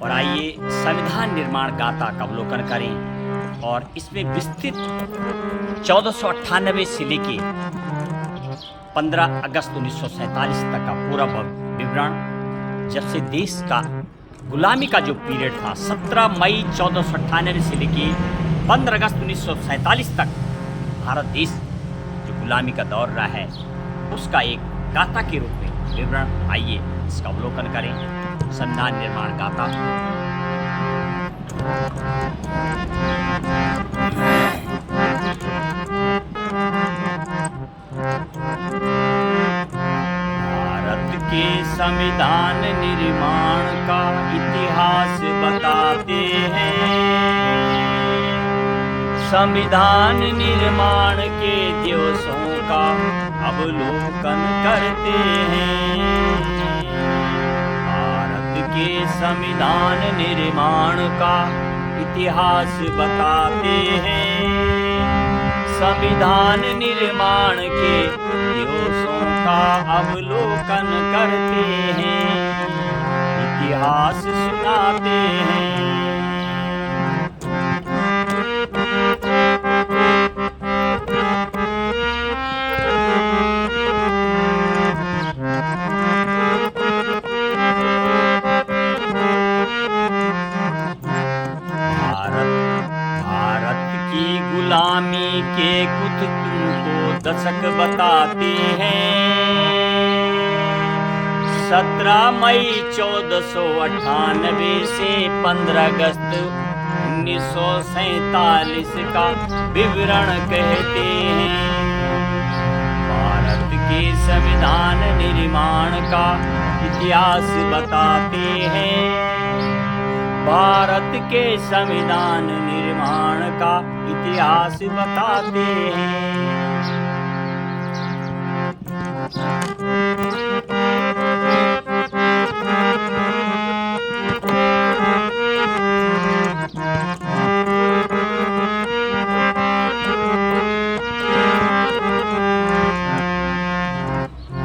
और आइए संविधान निर्माण गाथा का अवलोकन करें और इसमें विस्तृत 1498 से लेके 15 अगस्त 1947 तक का पूरा विवरण, जब से देश का गुलामी का जो पीरियड था 17 मई 1498 से लेके 15 अगस्त 1947 तक भारत देश जो गुलामी का दौर रहा है उसका एक गाथा के रूप में विवरण, आइए इसका अवलोकन करें। संविधान निर्माण गाथा। भारत के संविधान निर्माण का इतिहास बताते हैं। संविधान निर्माण के दिवसों का अवलोकन करते हैं। भारत के संविधान निर्माण का इतिहास बताते हैं। संविधान निर्माण के दिवसों का अवलोकन करते हैं, इतिहास सुनाते हैं। गुलामी के कुछ तुमको दशक बताते हैं। 17 मई 1498 से 15 अगस्त 1947 का विवरण कहते हैं। भारत के संविधान निर्माण का इतिहास बताते हैं। भारत के संविधान निर्माण का इतिहास बताते हैं।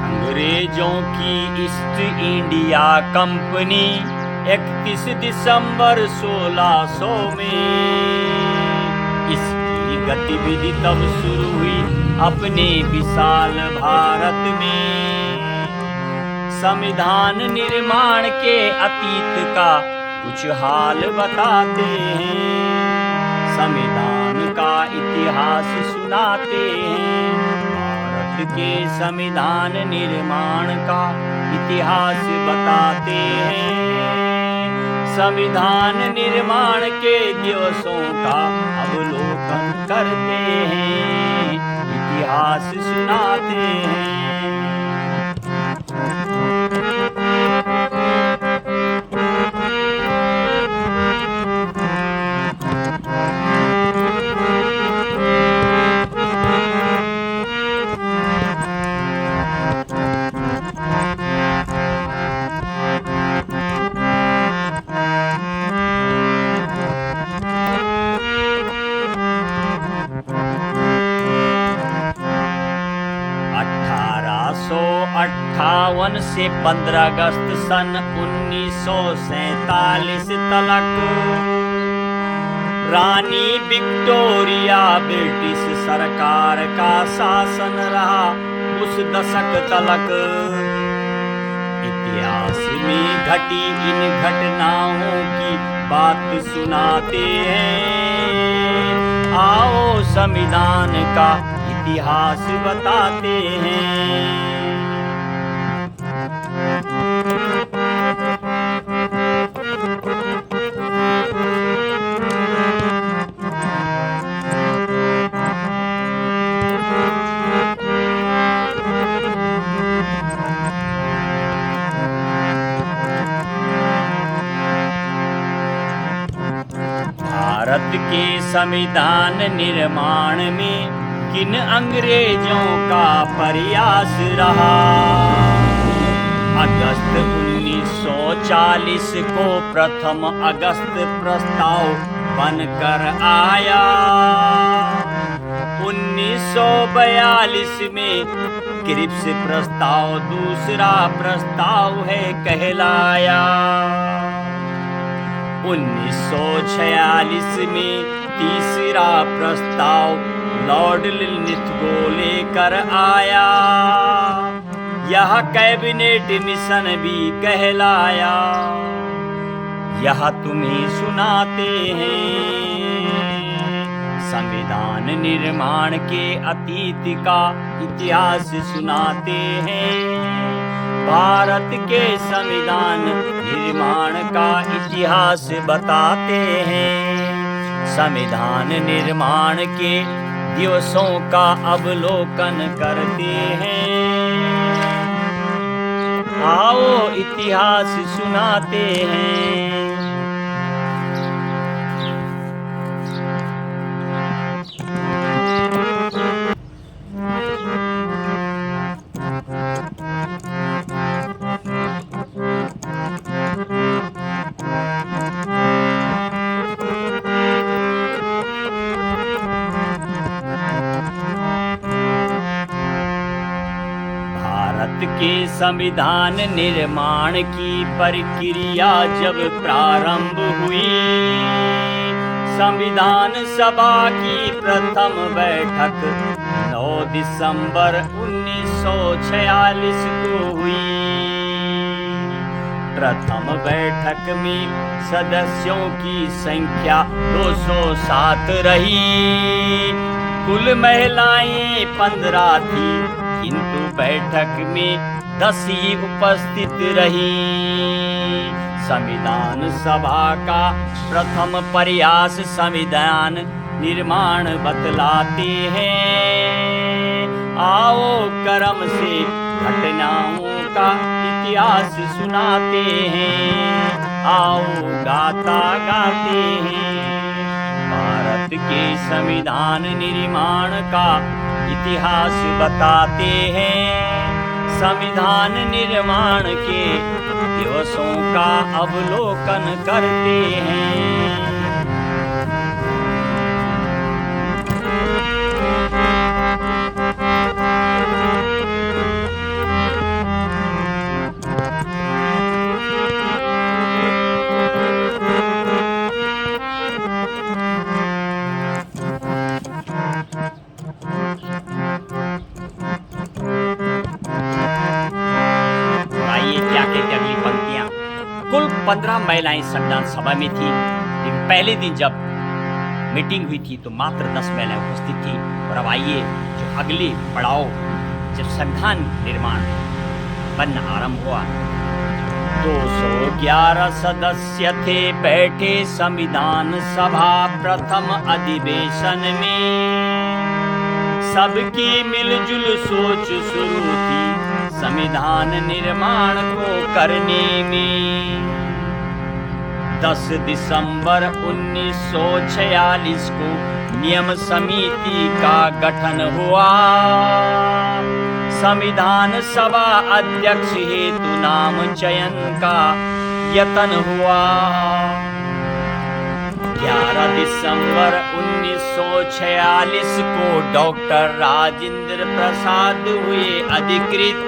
अंग्रेजों की ईस्ट इंडिया कंपनी 31 दिसंबर 1600 में इसकी गतिविधि तब शुरू हुई अपने विशाल भारत में। संविधान निर्माण के अतीत का कुछ हाल बताते हैं। संविधान का इतिहास सुनाते हैं। भारत के संविधान निर्माण का इतिहास बताते हैं। संविधान निर्माण के दिवसों का अवलोकन करते हैं, इतिहास सुनाते हैं। से 15 अगस्त सन 1947 तक रानी विक्टोरिया ब्रिटिश सरकार का शासन रहा उस दशक तक। इतिहास में घटी इन घटनाओं की बात सुनाते हैं। आओ संविधान का इतिहास बताते हैं। भारत के संविधान निर्माण में किन अंग्रेजों का प्रयास रहा। अगस्त 1940 को प्रथम अगस्त प्रस्ताव बनकर आया। 1942 में क्रिप्स प्रस्ताव दूसरा प्रस्ताव है कहलाया। 1946 में तीसरा प्रस्ताव लॉर्ड लिथगो लेकर आया। यह कैबिनेट मिशन भी कहलाया। यह तुम्हें सुनाते हैं संविधान निर्माण के अतीत का इतिहास सुनाते हैं। भारत के संविधान निर्माण का इतिहास बताते हैं। संविधान निर्माण के दिवसों का अवलोकन करते हैं। आओ इतिहास सुनाते हैं। भारत के संविधान निर्माण की प्रक्रिया जब प्रारंभ हुई, संविधान सभा की प्रथम बैठक 9 दिसंबर 1946 को हुई। प्रथम बैठक में सदस्यों की संख्या 207 रही। कुल महिलाएं 15 थी, किंतु बैठक में 10 ही उपस्थित रही। संविधान सभा का प्रथम प्रयास संविधान निर्माण बतलाते हैं। आओ क्रम से घटनाओं का इतिहास सुनाते हैं। आओ गाथा गाते हैं। भारत के संविधान निर्माण का इतिहास बताते हैं। संविधान निर्माण के दिवसों का अवलोकन करते हैं। कुल 15 महिलाएं संविधान सभा में थी, लेकिन पहले दिन जब मीटिंग हुई थी तो मात्र 10 महिलाएं उपस्थित थी। और अब आइए जो अगले पड़ाव जब संविधान निर्माण बनना आरंभ हुआ, 211 सदस्य थे बैठे संविधान सभा प्रथम अधिवेशन में। सबकी मिलजुल सोच शुरू थी संविधान निर्माण को करने में। 10 दिसंबर 1946 को नियम समिति का गठन हुआ। संविधान सभा अध्यक्ष हेतु नाम चयन का यत्न हुआ। 11 दिसंबर 1946 को डॉक्टर राजेंद्र प्रसाद हुए अधिकृत।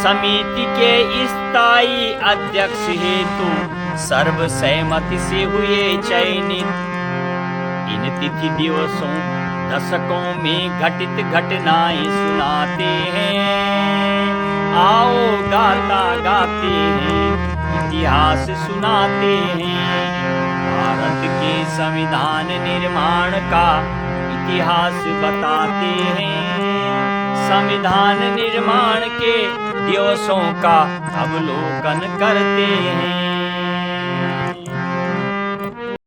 समिति के स्थायी अध्यक्ष हेतु सर्वसम्मति से हुए चयनित। इन तिथि दिवसों दशकों में घटित घटनाएं सुनाते हैं। आओ गाथा गाते हैं, इतिहास सुनाते हैं। भारत के संविधान निर्माण का इतिहास बताते हैं। संविधान निर्माण के दिवसों का अवलोकन करते हैं।